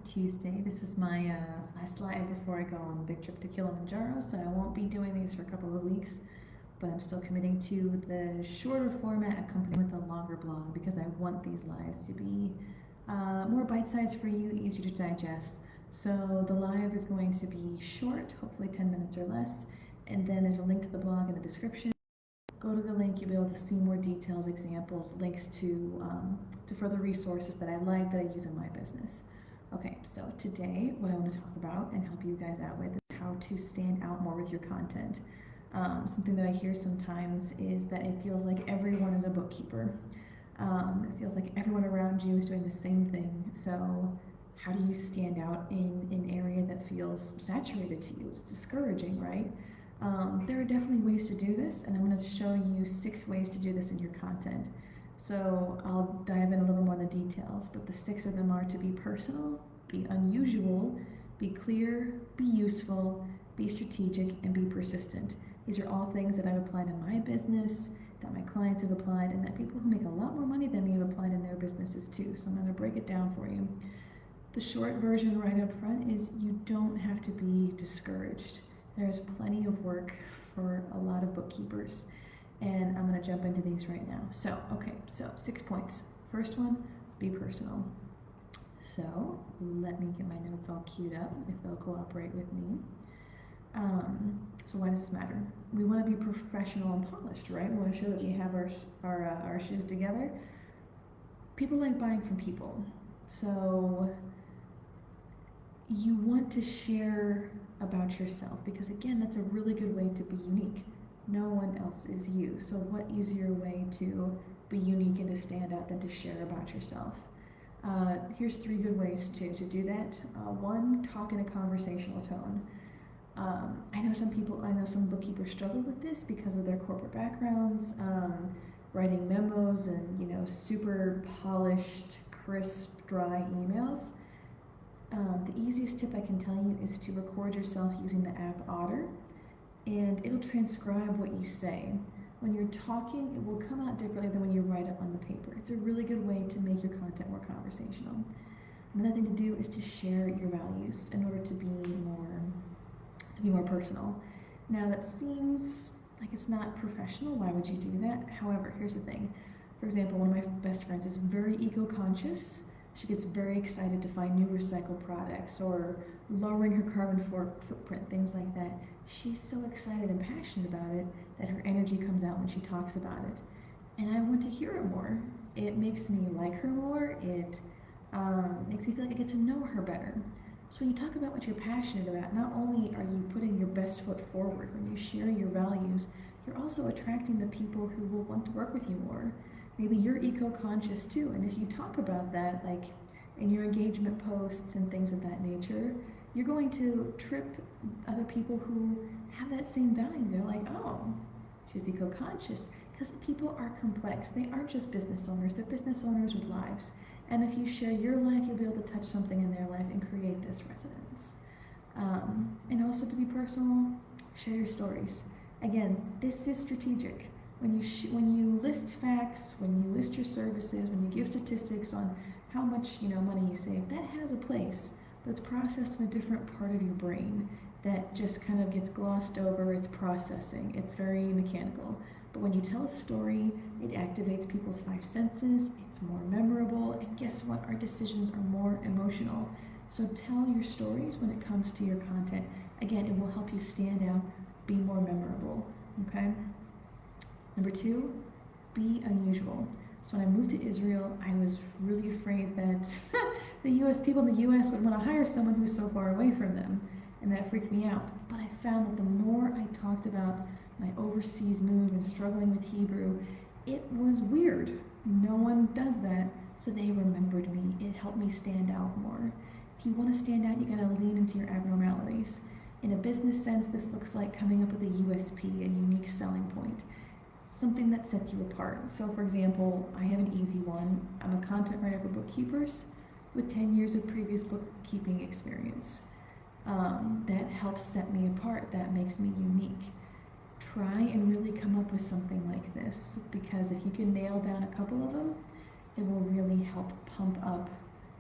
Tuesday. This is my last live before I go on a big trip to Kilimanjaro, so I won't be doing these for a couple of weeks, but I'm still committing to the shorter format accompanied with a longer blog because I want these lives to be more bite-sized for you, easier to digest. So the live is going to be short, hopefully 10 minutes or less, and then there's a link to the blog in the description. Go to the link, you'll be able to see more details, examples, links to further resources that I like, that I use in my business. Okay, so today what I want to talk about and help you guys out with is how to stand out more with your content. Something that I hear sometimes is that it feels like everyone is a bookkeeper. It feels like everyone around you is doing the same thing. So how do you stand out in an area that feels saturated to you? It's discouraging, right? There are definitely ways to do this, and I'm going to show you 6 ways to do this in your content. So I'll dive in a little more in the details, but the 6 of them are to be personal, be unusual, be clear, be useful, be strategic, and be persistent. These are all things that I've applied in my business, that my clients have applied, and that people who make a lot more money than me have applied in their businesses too. So I'm going to break it down for you. The short version right up front is you don't have to be discouraged. There's plenty of work for a lot of bookkeepers, and I'm going to jump into these right now. So 6 points. First one, be personal. So let me get my notes all queued up if they'll cooperate with me. So why does this matter? We want to be professional and polished, right? We want to show that we have our shiz together. People like buying from people. So you want to share about yourself because, again, that's a really good way to be unique. No one else is you. So what easier way to be unique and to stand out than to share about yourself? Here's 3 good ways to do that. 1, talk in a conversational tone. I know some bookkeepers struggle with this because of their corporate backgrounds, writing memos and super polished, crisp, dry emails. The easiest tip I can tell you is to record yourself using the app Otter, and it'll transcribe what you say. When you're talking, it will come out differently than when you write it on the paper. It's a really good way to make your content more conversational. Another thing to do is to share your values in order to be more personal. Now that seems like it's not professional. Why would you do that? However, here's the thing. For example, one of my best friends is very eco-conscious. She gets very excited to find new recycled products or lowering her carbon footprint, things like that. She's so excited and passionate about it that her energy comes out when she talks about it. And I want to hear it more. It makes me like her more. It makes me feel like I get to know her better. So when you talk about what you're passionate about, not only are you putting your best foot forward, when you share your values, you're also attracting the people who will want to work with you more. Maybe you're eco-conscious too, and if you talk about that, like in your engagement posts and things of that nature, you're going to trip other people who have that same value. They're like, oh, she's eco-conscious, because people are complex. They aren't just business owners, they're business owners with lives. And if you share your life, you'll be able to touch something in their life and create this resonance. And also to be personal, share your stories. Again, this is strategic. When you list facts, when you list your services, when you give statistics on how much money you save, that has a place, but it's processed in a different part of your brain that just kind of gets glossed over. It's processing. It's very mechanical. But when you tell a story, it activates people's 5 senses. It's more memorable, and guess what? Our decisions are more emotional. So tell your stories when it comes to your content. Again, it will help you stand out, be more memorable. Okay. Number 2, be unusual. So when I moved to Israel, I was really afraid that the people in the US would want to hire someone who's so far away from them, and that freaked me out. But I found that the more I talked about my overseas move and struggling with Hebrew, it was weird. No one does that, so they remembered me. It helped me stand out more. If you want to stand out, you gotta lean into your abnormalities. In a business sense, this looks like coming up with a USP, a unique selling point. Something that sets you apart. So for example, I have an easy one. I'm a content writer for bookkeepers with 10 years of previous bookkeeping experience. That helps set me apart. That makes me unique. Try and really come up with something like this, because if you can nail down a couple of them, it will really help pump up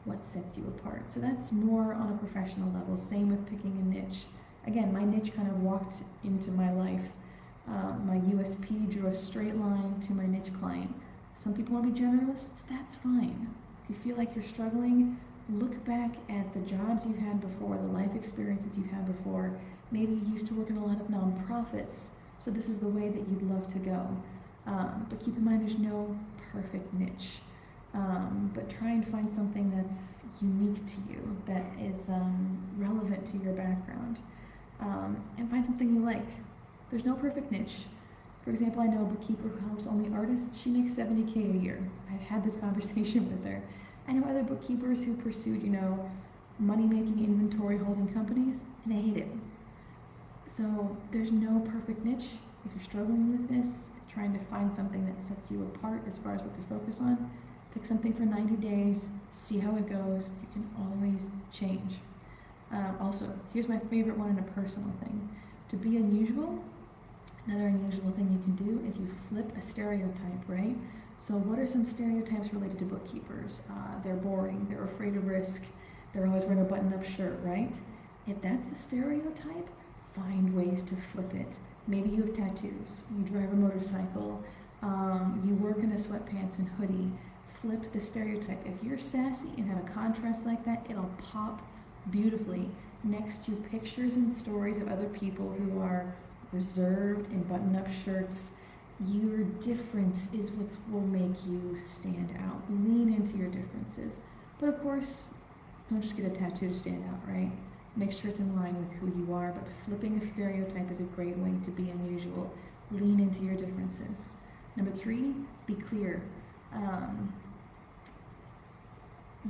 what sets you apart. So that's more on a professional level. Same with picking a niche. Again, my niche kind of walked into my life. My USP drew a straight line to my niche client. Some people want to be generalists, that's fine. If you feel like you're struggling, look back at the jobs you've had before, the life experiences you've had before. Maybe you used to work in a lot of nonprofits, so this is the way that you'd love to go. But keep in mind there's no perfect niche. But try and find something that's unique to you, that is relevant to your background, and find something you like. There's no perfect niche. For example, I know a bookkeeper who helps only artists. She makes $70K a year. I've had this conversation with her. I know other bookkeepers who pursued, money-making inventory holding companies, and they hate it. So there's no perfect niche. If you're struggling with this, trying to find something that sets you apart as far as what to focus on, pick something for 90 days, see how it goes. You can always change. Also, here's my favorite one in a personal thing. To be unusual, another unusual thing you can do is you flip a stereotype, right? So what are some stereotypes related to bookkeepers? They're boring, they're afraid of risk, they're always wearing a button-up shirt, right? If that's the stereotype, find ways to flip it. Maybe you have tattoos, you drive a motorcycle, you work in a sweatpants and hoodie. Flip the stereotype. If you're sassy and have a contrast like that, it'll pop beautifully next to pictures and stories of other people who are reserved in button-up shirts. Your difference is what will make you stand out. Lean into your differences. But of course, don't just get a tattoo to stand out, right? Make sure it's in line with who you are, but flipping a stereotype is a great way to be unusual. Lean into your differences. Number 3, be clear.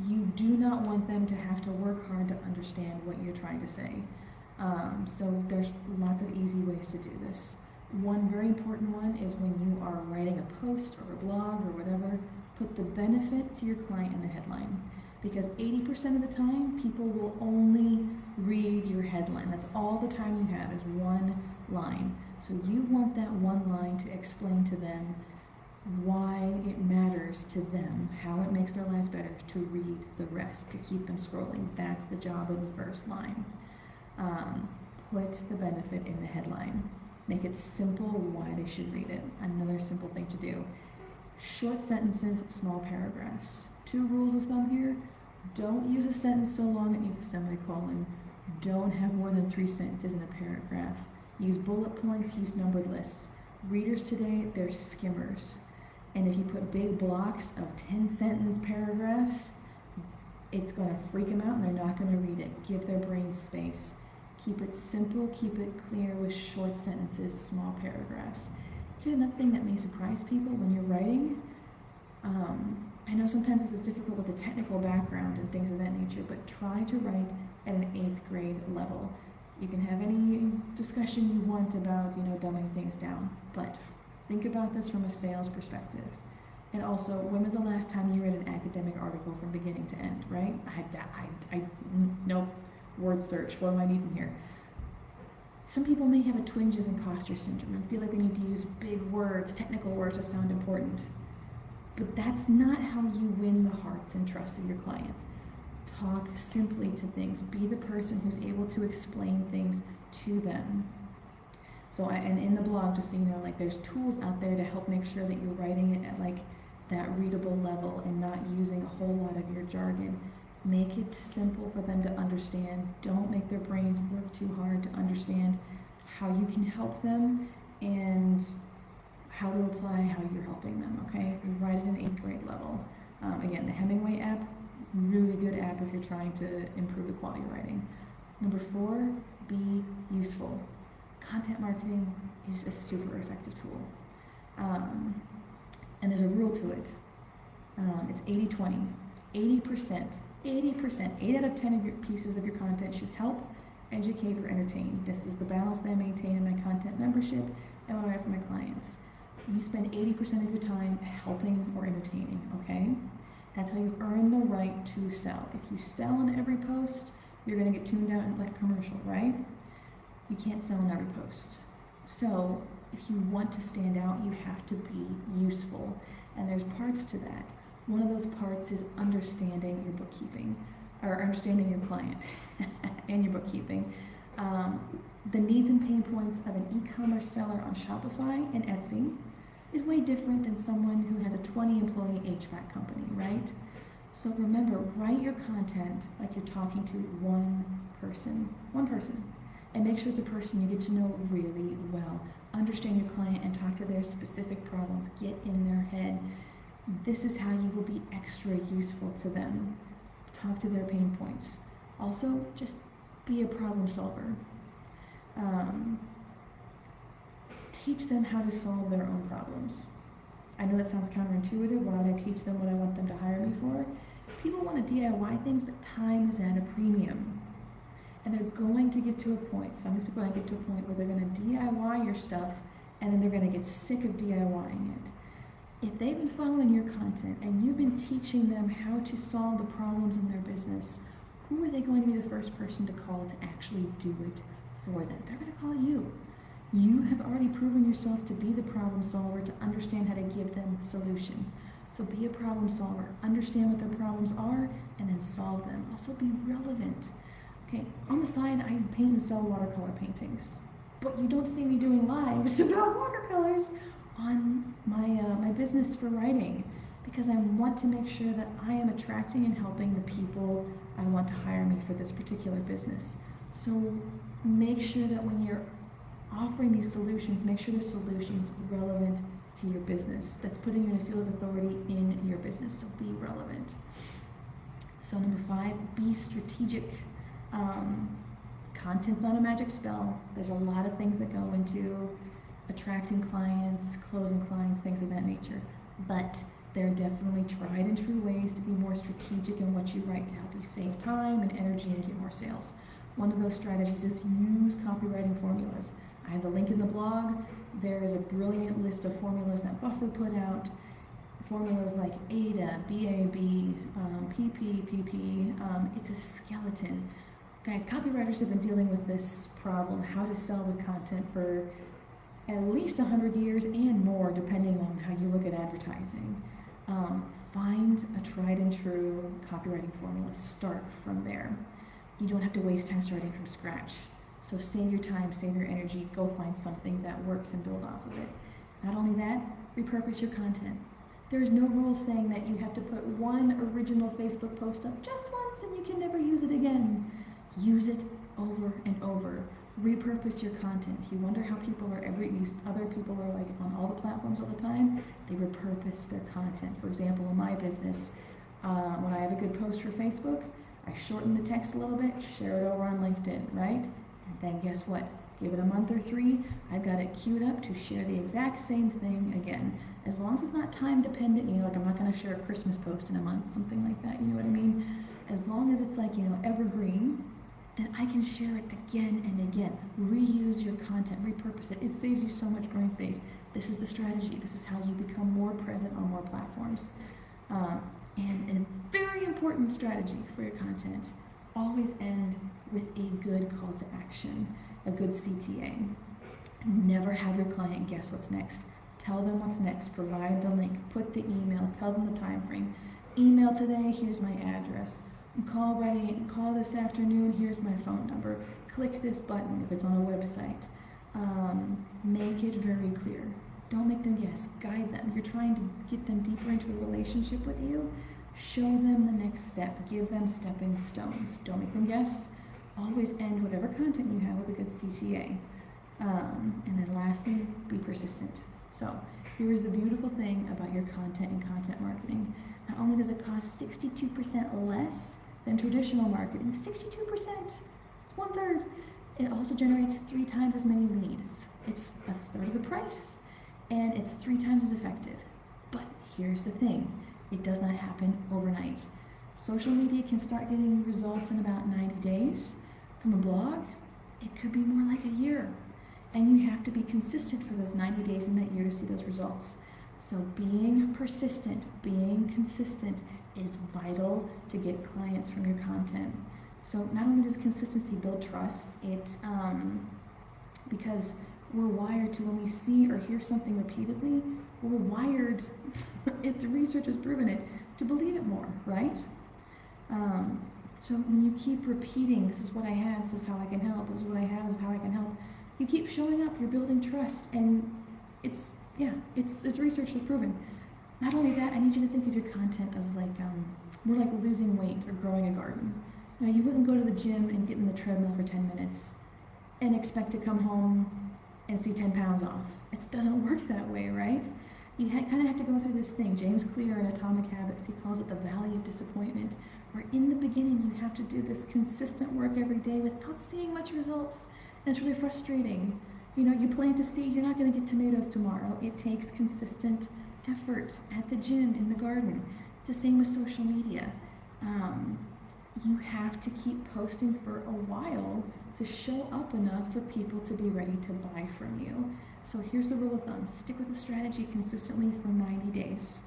You do not want them to have to work hard to understand what you're trying to say. So there's lots of easy ways to do this. One very important one is when you are writing a post or a blog or whatever, put the benefit to your client in the headline. Because 80% of the time, people will only read your headline. That's all the time you have is one line. So you want that one line to explain to them why it matters to them, how it makes their lives better, to read the rest, to keep them scrolling. That's the job of the first line. Put the benefit in the headline. Make it simple why they should read it. Another simple thing to do. Short sentences, small paragraphs. 2 rules of thumb here. Don't use a sentence so long it needs a semicolon. Don't have more than 3 sentences in a paragraph. Use bullet points, use numbered lists. Readers today, they're skimmers. And if you put big blocks of 10-sentence paragraphs, it's going to freak them out and they're not going to read it. Give their brains space. Keep it simple, keep it clear with short sentences, small paragraphs. Here's another thing that may surprise people when you're writing. I know sometimes this is difficult with a technical background and things of that nature, but try to write at an 8th grade level. You can have any discussion you want about, dumbing things down, but think about this from a sales perspective. And also, when was the last time you read an academic article from beginning to end, right? Nope, word search, what am I needing here? Some people may have a twinge of imposter syndrome and feel like they need to use big words, technical words to sound important. But that's not how you win the hearts and trust of your clients. Talk simply to things. Be the person who's able to explain things to them. So, and in the blog, just so you know, there's tools out there to help make sure that you're writing it at that readable level and not using a whole lot of your jargon. Make it simple for them to understand. Don't make their brains work too hard to understand how you can help them and how to apply how you're helping them, okay? Write at an 8th grade level. Again, the Hemingway app, really good app if you're trying to improve the quality of writing. Number 4, be useful. Content marketing is a super effective tool. And there's a rule to it. It's 80-20. 80%, 8 out of 10 of your pieces of your content should help, educate, or entertain. This is the balance that I maintain in my content membership and when I write for my clients. You spend 80% of your time helping or entertaining, okay? That's how you earn the right to sell. If you sell on every post, you're gonna get tuned out like a commercial, right? You can't sell on every post. So if you want to stand out, you have to be useful. And there's parts to that. One of those parts is understanding your bookkeeping, or understanding your client and your bookkeeping. The needs and pain points of an e-commerce seller on Shopify and Etsy is way different than someone who has a 20-employee HVAC company, right? So remember, write your content like you're talking to one person, and make sure it's a person you get to know really well. Understand your client and talk to their specific problems. Get in their head. This is how you will be extra useful to them. Talk to their pain points. Also, just be a problem solver. Teach them how to solve their own problems. I know that sounds counterintuitive. Why would I teach them what I want them to hire me for? People want to DIY things, but time is at a premium. And they're going to get to a point, some of these people are going to get to a point where they're going to DIY your stuff, and then they're going to get sick of DIYing it. If they've been following your content and you've been teaching them how to solve the problems in their business, who are they going to be the first person to call to actually do it for them? They're going to call you. You have already proven yourself to be the problem solver, to understand how to give them solutions. So be a problem solver, understand what their problems are, and then solve them. Also be relevant. Okay, on the side, I paint and sell watercolor paintings, but you don't see me doing lives about watercolors on my business for writing, because I want to make sure that I am attracting and helping the people I want to hire me for this particular business. So make sure that when you're offering these solutions, make sure they're solutions relevant to your business. That's putting you in a field of authority in your business, so be relevant. So number 5, be strategic. Content's not a magic spell. There's a lot of things that go into attracting clients, closing clients, things of that nature. But there are definitely tried and true ways to be more strategic in what you write to help you save time and energy and get more sales. One of those strategies is use copywriting formulas. I have the link in the blog. There is a brilliant list of formulas that Buffer put out. Formulas like ADA, BAB, PP, PP. It's a skeleton. Guys, copywriters have been dealing with this problem, how to sell with content, for at least 100 years and more, depending on how you look at advertising. Find a tried and true copywriting formula. Start from there. You don't have to waste time starting from scratch. So save your time, save your energy, go find something that works and build off of it. Not only that, repurpose your content. There's no rule saying that you have to put one original Facebook post up just once and you can never use it again. Use it over and over. Repurpose your content. If you wonder how people are these other people are like on all the platforms all the time, they repurpose their content. For example, in my business, when I have a good post for Facebook, I shorten the text a little bit, share it over on LinkedIn, right? And then guess what? Give it a month or 3, I've got it queued up to share the exact same thing again. As long as it's not time dependent, like I'm not going to share a Christmas post in a month, something like that, you know what I mean? As long as it's like, evergreen, then I can share it again and again. Reuse your content, repurpose it. It saves you so much brain space. This is the strategy. This is how you become more present on more platforms. And a very important strategy for your content, always end with a good call to action, a good CTA. Never have your client guess what's next. Tell them what's next, provide the link, put the email, tell them the time frame. Email today, here's my address. Call this afternoon, here's my phone number. Click this button if it's on a website. Make it very clear. Don't make them guess, guide them. You're trying to get them deeper into a relationship with you. Show them the next step, give them stepping stones. Don't make them guess. Always end whatever content you have with a good CTA. And then lastly, be persistent. So here's the beautiful thing about your content and content marketing. Not only does it cost 62% less than traditional marketing, 62%, it's 1/3. It also generates 3 times as many leads. It's 1/3 of the price, and it's 3 times as effective. But here's the thing, it does not happen overnight. Social media can start getting you results in about 90 days. From a blog, it could be more like a year. And you have to be consistent for those 90 days in that year to see those results. So being persistent, being consistent is vital to get clients from your content. So not only does consistency build trust, because we're wired to, when we see or hear something repeatedly, we're wired, the research has proven it, to believe it more, right? So when you keep repeating, this is what I had, this is how I can help, this is what I have, this is how I can help, you keep showing up, you're building trust, and it's research has proven. Not only that, I need you to think of your content of like, more like losing weight or growing a garden. Now, you wouldn't go to the gym and get in the treadmill for 10 minutes and expect to come home and see 10 pounds off. It doesn't work that way, right? You kind of have to go through this thing. James Clear in Atomic Habits, he calls it the valley of disappointment, where in the beginning you have to do this consistent work every day without seeing much results. And it's really frustrating. You know, you plant a seed, you're not going to get tomatoes tomorrow. It takes consistent effort at the gym, in the garden. It's the same with social media. You have to keep posting for a while to show up enough for people to be ready to buy from you. So here's the rule of thumb. Stick with the strategy consistently for 90 days.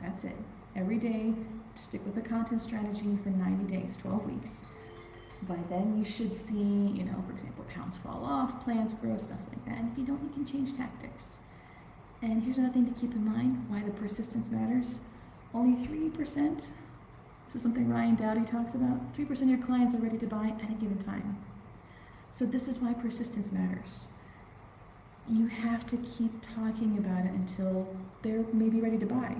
That's it. Every day, stick with the content strategy for 90 days, 12 weeks. By then you should see, you know, for example, pounds fall off, plants grow, stuff like that. And if you don't, you can change tactics. And here's another thing to keep in mind, why the persistence matters. Only 3%, this is something Ryan Dowdy talks about, 3% of your clients are ready to buy at a given time. So this is why persistence matters. You have to keep talking about it until they're maybe ready to buy.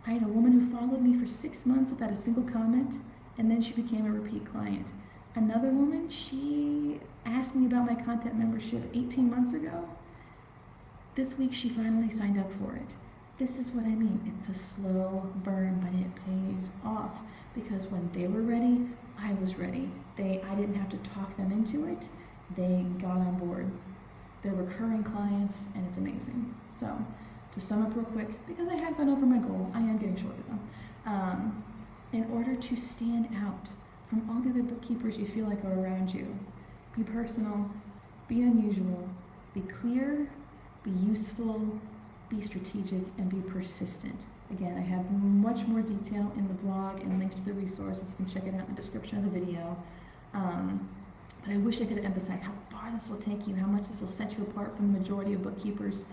I had a woman who followed me for 6 months without a single comment, and then she became a repeat client. Another woman, she asked me about my content membership 18 months ago. This week she finally signed up for it. This is what I mean. It's a slow burn, but it pays off, because when they were ready, I was ready. I didn't have to talk them into it. They got on board. They're recurring clients, and it's amazing. So, to sum up real quick, because I have gone over my goal, I am getting shorter though. In order to stand out from all the other bookkeepers you feel like are around you, be personal, be unusual, be clear, be useful, be strategic, and be persistent. Again, I have much more detail in the blog and links to the resources. You can check it out in the description of the video. But I wish I could emphasize how far this will take you, how much this will set you apart from the majority of bookkeepers.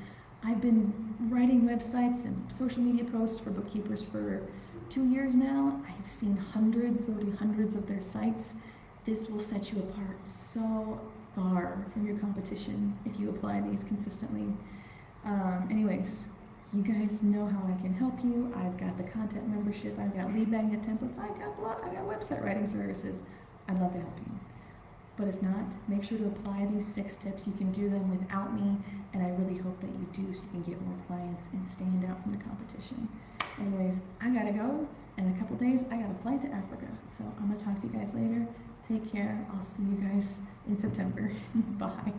I've been writing websites and social media posts for bookkeepers for 2 years now. I have seen hundreds, literally hundreds of their sites. This will set you apart so far from your competition if you apply these consistently. Anyways, you guys know how I can help you. I've got the content membership, I've got lead magnet templates, I've got website writing services. I'd love to help you. But if not, make sure to apply these 6 tips. You can do them without me, and I really hope that you do, so you can get more clients and stand out from the competition. Anyways, I gotta go. In a couple days, I got a flight to Africa. So I'm gonna talk to you guys later. Take care. I'll see you guys in September. Bye.